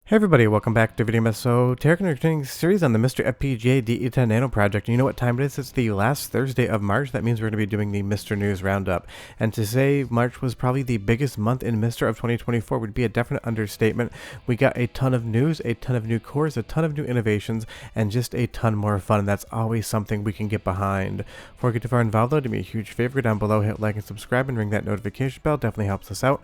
Hey everybody, welcome back to Video So Terra continuing series on the MiSTer FPGA DE10 Nano project. And you know what time it is? It's the last Thursday of March. That means we're going to be doing the MiSTer News Roundup. And to say March was probably the biggest month in MiSTer of 2024 would be a definite understatement. We got a ton of news, a ton of new cores, a ton of new innovations, and just a ton more fun. And that's always something we can get behind. Before we get too far involved though, do me a huge favor down below, hit like and subscribe and ring that notification bell. Definitely helps us out.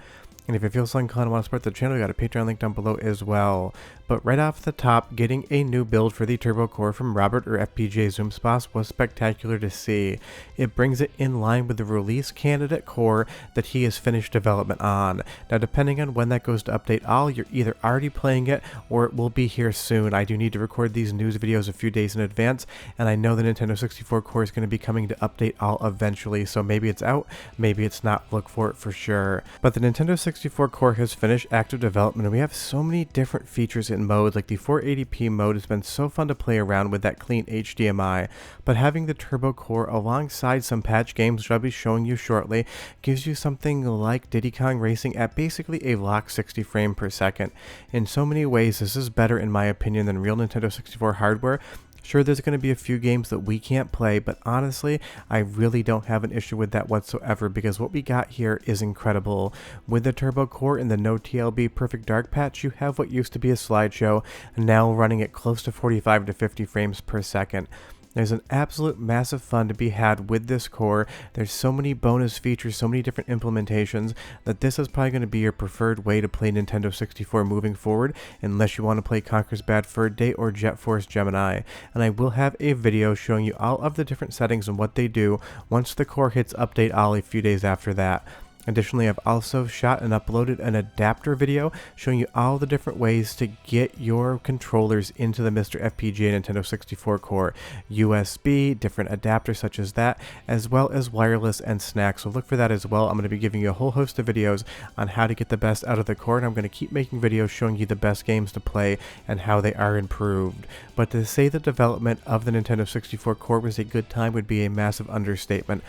And if you feel so inclined and want to support the channel, we got a Patreon link down below as well. But right off the top, getting a new build for the turbo core from Robert or FPGAZumSpass was spectacular to see. It brings it in line with the release candidate core that he has finished development on. Now depending on when that goes to update all, you're either already playing it or it will be here soon. I do need to record these news videos a few days in advance, and I know the Nintendo 64 core is going to be coming to update all eventually, so maybe it's out, maybe it's not. Look for it for sure. But the Nintendo 64 core has finished active development, and we have so many different features in modes. Like the 480p mode has been so fun to play around with that clean HDMI, but having the turbo core alongside some patch games, which I'll be showing you shortly, gives you something like Diddy Kong Racing at basically a locked 60 frame per second. In so many ways, this is better in my opinion than real Nintendo 64 hardware. Sure, there's going to be a few games that we can't play, but honestly, I really don't have an issue with that whatsoever, because what we got here is incredible. With the turbo core and the no TLB Perfect Dark patch, you have what used to be a slideshow, now running at close to 45 to 50 frames per second. There's an absolute massive fun to be had with this core. There's so many bonus features, so many different implementations, that this is probably going to be your preferred way to play Nintendo 64 moving forward, unless you want to play Conker's Bad Fur Day or Jet Force Gemini. And I will have a video showing you all of the different settings and what they do once the core hits update all a few days after that. Additionally, I've also shot and uploaded an adapter video showing you all the different ways to get your controllers into the MiSTer FPGA Nintendo 64 core. USB, different adapters such as that, as well as wireless and snacks. So look for that as well. I'm going to be giving you a whole host of videos on how to get the best out of the core, and I'm going to keep making videos showing you the best games to play and how they are improved. But to say the development of the Nintendo 64 core was a good time would be a massive understatement.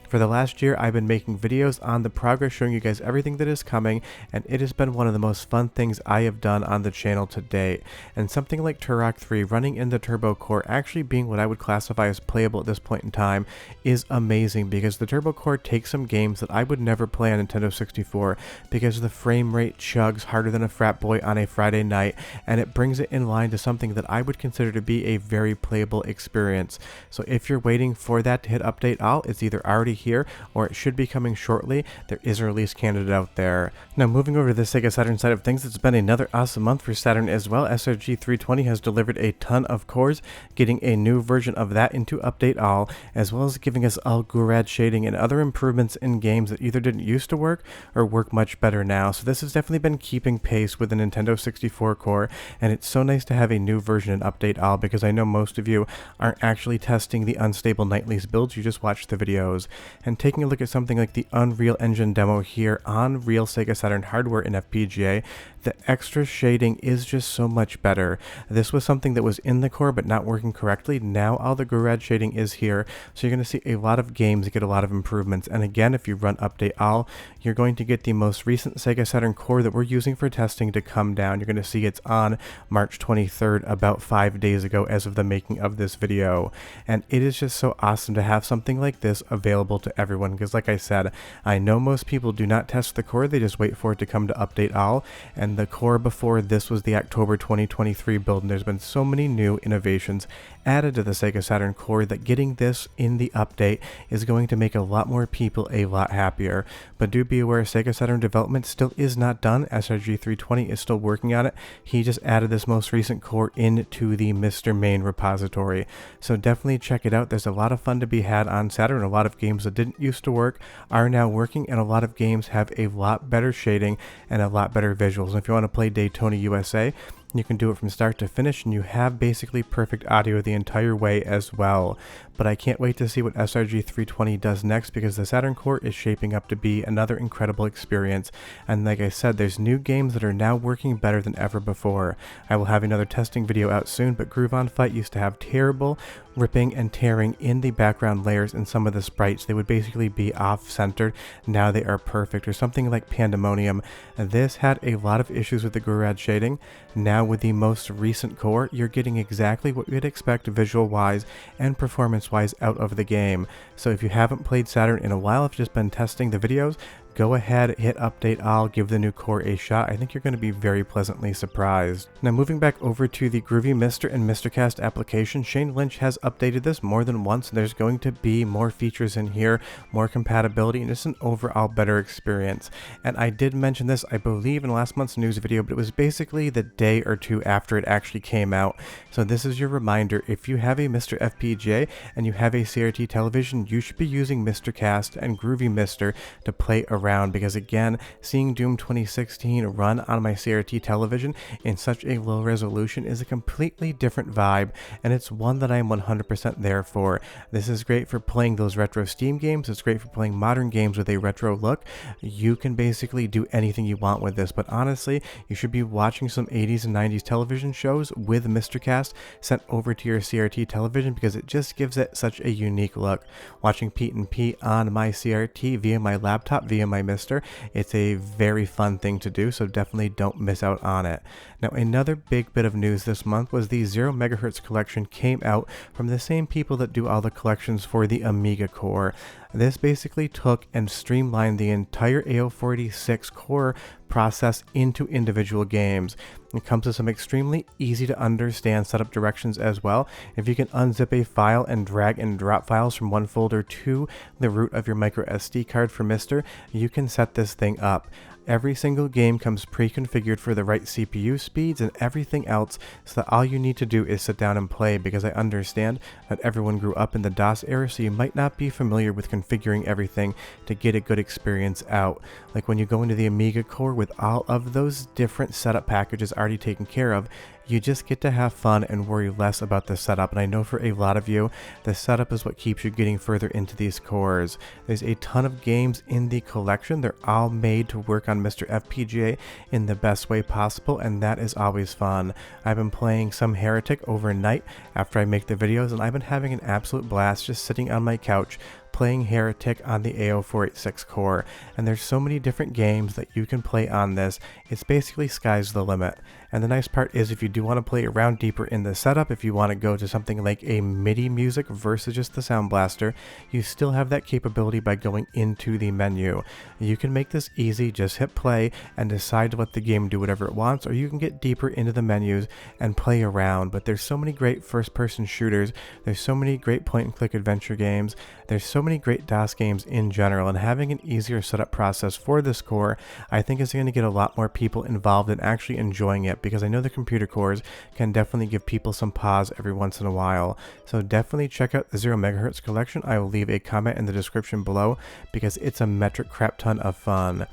For the last year, I've been making videos on the progress, showing you guys everything that is coming, and it has been one of the most fun things I have done on the channel to date. And something like Turok 3 running in the turbo core actually being what I would classify as playable at this point in time is amazing, because the turbo core takes some games that I would never play on Nintendo 64 because the frame rate chugs harder than a frat boy on a Friday night, and it brings it in line to something that I would consider to be a very playable experience. So if you're waiting for that to hit update all, it's either already here or it should be coming shortly. There is a release candidate out there. Now moving over to the Sega Saturn side of things, it's been another awesome month for Saturn as well. SRG 320 has delivered a ton of cores, getting a new version of that into update all, as well as giving us all GURAD shading and other improvements in games that either didn't used to work or work much better now. So this has definitely been keeping pace with the Nintendo 64 core, and it's so nice to have a new version in update all, because I know most of you aren't actually testing the unstable nightly's builds, you just watch the videos. And taking a look at something like the Unreal Engine demo here on real Sega Saturn hardware in FPGA, the extra shading is just so much better. This was something that was in the core but not working correctly. Now all the GURAD shading is here, so you're going to see a lot of games get a lot of improvements. And again, if you run update all, you're going to get the most recent Sega Saturn core that we're using for testing to come down. You're going to see it's on March 23rd, about 5 days ago as of the making of this video. And it is just so awesome to have something like this available to everyone, because like I said, I know most people do not test the core, they just wait for it to come to update all, and the core before this was the October 2023 build, and there's been so many new innovations added to the Sega Saturn core that getting this in the update is going to make a lot more people a lot happier. But do be aware, Sega Saturn development still is not done. SRG 320 is still working on it. He just added this most recent core into the MiSTer main repository, so definitely check it out. There's a lot of fun to be had on Saturn. A lot of games that didn't used to work are now working, and a lot of games have a lot better shading and a lot better visuals. And if you want to play Daytona USA, you can do it from start to finish, and you have basically perfect audio the entire way as well. But I can't wait to see what SRG 320 does next, because the Saturn core is shaping up to be another incredible experience. And like I said, there's new games that are now working better than ever before. I will have another testing video out soon, but Groove on Fight used to have terrible ripping and tearing in the background layers and some of the sprites. They would basically be off-centered. Now they are perfect. Or something like Pandemonium. This had a lot of issues with the GURAD shading. Now now with the most recent core, you're getting exactly what you'd expect visual-wise and performance-wise out of the game. So if you haven't played Saturn in a while, if you've just been testing the videos, go ahead, hit update all, give the new core a shot. I think you're going to be very pleasantly surprised. Now moving back over to the Groovy MiSTer and MiSTerCast application, Shane Lynch has updated this more than once. There's going to be more features in here, more compatibility, and just an overall better experience. And I did mention this, I believe, in last month's news video, but it was basically the day or two after it actually came out. So this is your reminder, if you have a MiSTer FPGA and you have a CRT television, you should be using MiSTerCast and Groovy MiSTer to play around, because again, seeing Doom 2016 run on my CRT television in such a low resolution is a completely different vibe, and it's one that I am 100% there for. This is great for playing those retro Steam games, it's great for playing modern games with a retro look. You can basically do anything you want with this, but honestly, you should be watching some 80s and 90s television shows with MiSTerCast sent over to your CRT television, because it just gives it such a unique look. Watching Pete and Pete on my CRT via my laptop, via my MiSTer, it's a very fun thing to do, so definitely don't miss out on it. Now another big bit of news this month was the 0 MHz collection came out from the same people that do all the collections for the Amiga core. This basically took and streamlined the entire AO46 core process into individual games. It comes with some extremely easy to understand setup directions as well. If you can unzip a file and drag and drop files from one folder to the root of your micro SD card for MiSTer, you can set this thing up. Every single game comes pre-configured for the right CPU speeds and everything else, so that all you need to do is sit down and play, because I understand that everyone grew up in the DOS era, so you might not be familiar with configuring everything to get a good experience out. Like when you go into the Amiga core with all of those different setup packages already taken care of, you just get to have fun and worry less about the setup. And I know for a lot of you, the setup is what keeps you getting further into these cores. There's a ton of games in the collection. They're all made to work on MiSTer FPGA in the best way possible, and that is always fun. I've been playing some Heretic overnight after I make the videos, and I've been having an absolute blast just sitting on my couch playing Heretic on the AO486 core. And there's so many different games that you can play on this. It's basically sky's the limit. And the nice part is, if you do want to play around deeper in the setup, if you want to go to something like a MIDI music versus just the Sound Blaster, you still have that capability by going into the menu. You can make this easy, just hit play and decide to let the game do whatever it wants, or you can get deeper into the menus and play around. But there's so many great first-person shooters, there's so many great point-and-click adventure games, there's so many great DOS games in general, and having an easier setup process for this core, I think is going to get a lot more people involved in actually enjoying it, because I know the computer cores can definitely give people some pause every once in a while. So definitely check out the 0 MHz collection. I will leave a comment in the description below, because it's a metric crap ton of fun.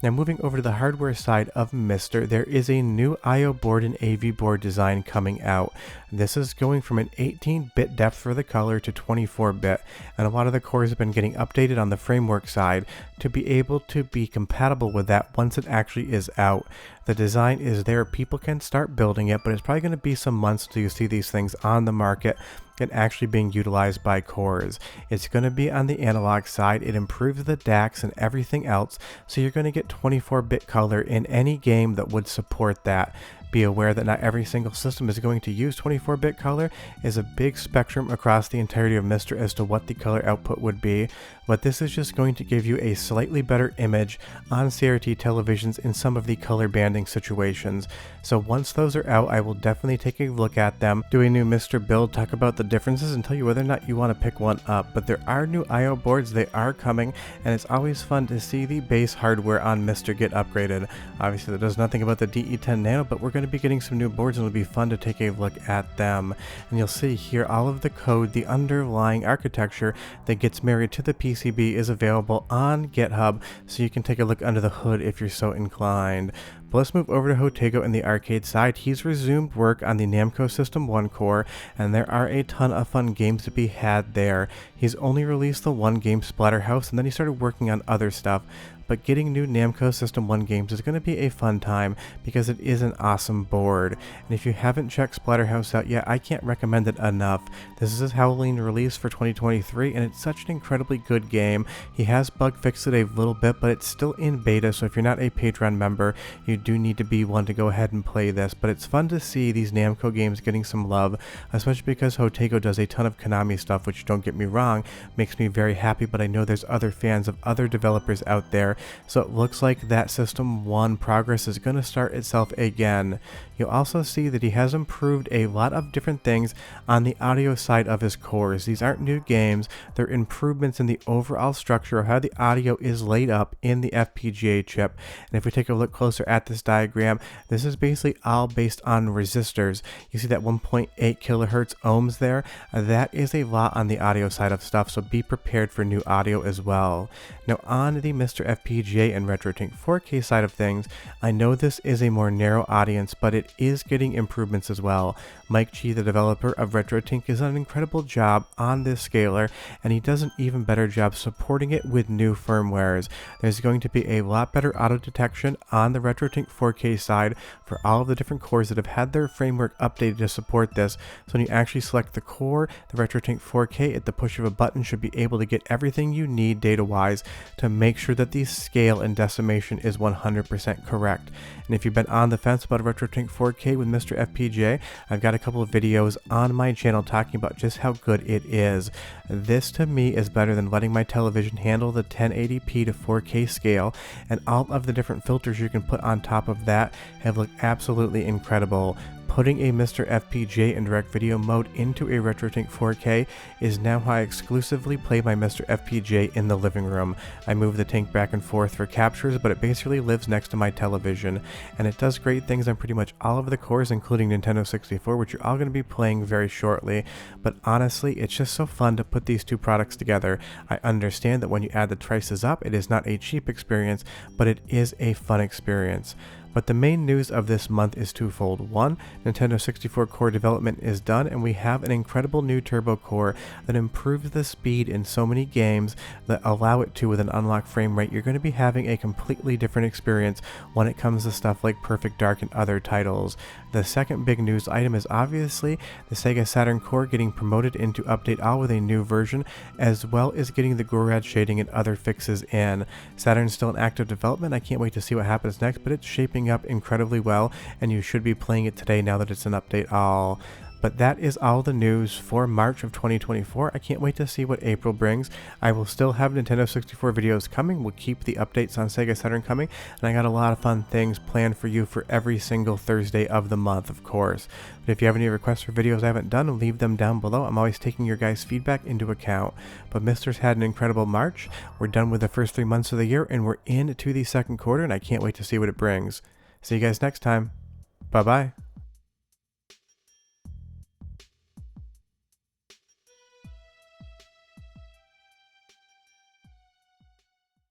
Now moving over to the hardware side of MiSTer, there is a new I/O board and AV board design coming out. This is going from an 18-bit depth for the color to 24-bit, and a lot of the cores have been getting updated on the framework side to be able to be compatible with that once it actually is out. The design is there, people can start building it, but it's probably going to be some months till you see these things on the market and actually being utilized by cores. It's going to be on the analog side. It improves the DACs and everything else, so you're going to get 24-bit color in any game that would support that. Be aware that not every single system is going to use 24-bit color. Is a big spectrum across the entirety of MiSTer as to what the color output would be, but this is just going to give you a slightly better image on CRT televisions in some of the color banding situations. So once those are out, I will definitely take a look at them, do a new MiSTer build, talk about the differences, and tell you whether or not you want to pick one up. But there are new I/O boards, they are coming, and it's always fun to see the base hardware on MiSTer get upgraded. Obviously that does nothing about the DE10 Nano, but we're going to be getting some new boards, and it'll be fun to take a look at them. And you'll see here all of the code, the underlying architecture that gets married to the PCB is available on GitHub, so you can take a look under the hood if you're so inclined. But let's move over to Jotego in the arcade side. He's resumed work on the Namco System 1 core, and there are a ton of fun games to be had there. He's only released the one game, Splatterhouse, and then he started working on other stuff. But getting new Namco System 1 games is going to be a fun time, because it is an awesome board. And if you haven't checked Splatterhouse out yet, I can't recommend it enough. This is his Halloween release for 2023, and it's such an incredibly good game. He has bug fixed it a little bit, but it's still in beta, so if you're not a Patreon member, you do need to be one to go ahead and play this, but it's fun to see these Namco games getting some love, especially because Jotego does a ton of Konami stuff, which, don't get me wrong, makes me very happy, but I know there's other fans of other developers out there, so it looks like that System 1 progress is going to start itself again. You'll also see that he has improved a lot of different things on the audio side of his cores. These aren't new games, they're improvements in the overall structure of how the audio is laid up in the FPGA chip. And if we take a look closer at this diagram, this is basically all based on resistors. You see that 1.8 kilohertz ohms there? That is a lot on the audio side of stuff, so be prepared for new audio as well. Now on the MiSTer FPGA and RetroTink 4K side of things, I know this is a more narrow audience, but it is getting improvements as well. Mike Chi, the developer of RetroTink, has done an incredible job on this scaler, and he does an even better job supporting it with new firmwares. There's going to be a lot better auto detection on the RetroTink 4K side for all of the different cores that have had their framework updated to support this. So when you actually select the core, the RetroTink 4K at the push of a button should be able to get everything you need data-wise to make sure that the scale and decimation is 100% correct. And if you've been on the fence about a RetroTink 4K with MiSTer FPGA, I've got a couple of videos on my channel talking about just how good it is. This to me is better than letting my television handle the 1080p to 4K scale, and all of the different filters you can put on top of that have looked absolutely incredible. Putting a MiSTer FPGA in direct video mode into a RetroTink 4K is now how I exclusively play my MiSTer FPGA in the living room. I move the tank back and forth for captures, but it basically lives next to my television, and it does great things on pretty much all of the cores, including Nintendo 64, which you're all going to be playing very shortly. But honestly, it's just so fun to put these two products together. I understand that when you add the prices up, it is not a cheap experience, but it is a fun experience. But the main news of this month is twofold. One, Nintendo 64 core development is done, and we have an incredible new turbo core that improves the speed in so many games that allow it to with an unlocked frame rate. You're going to be having a completely different experience when it comes to stuff like Perfect Dark and other titles. The second big news item is obviously the Sega Saturn core getting promoted into Update All with a new version, as well as getting the GORAD shading and other fixes in. Saturn's still in active development. I can't wait to see what happens next, but it's shaping up incredibly well, and you should be playing it today now that it's an Update All. But that is all the news for March of 2024. I can't wait to see what April brings. I will still have Nintendo 64 videos coming. We'll keep the updates on Sega Saturn coming, and I got a lot of fun things planned for you for every single Thursday of the month, of course. But if you have any requests for videos I haven't done, leave them down below. I'm always taking your guys' feedback into account. But MiSTer's had an incredible March. We're done with the first 3 months of the year, and we're into the second quarter, and I can't wait to see what it brings. See you guys next time. Bye-bye.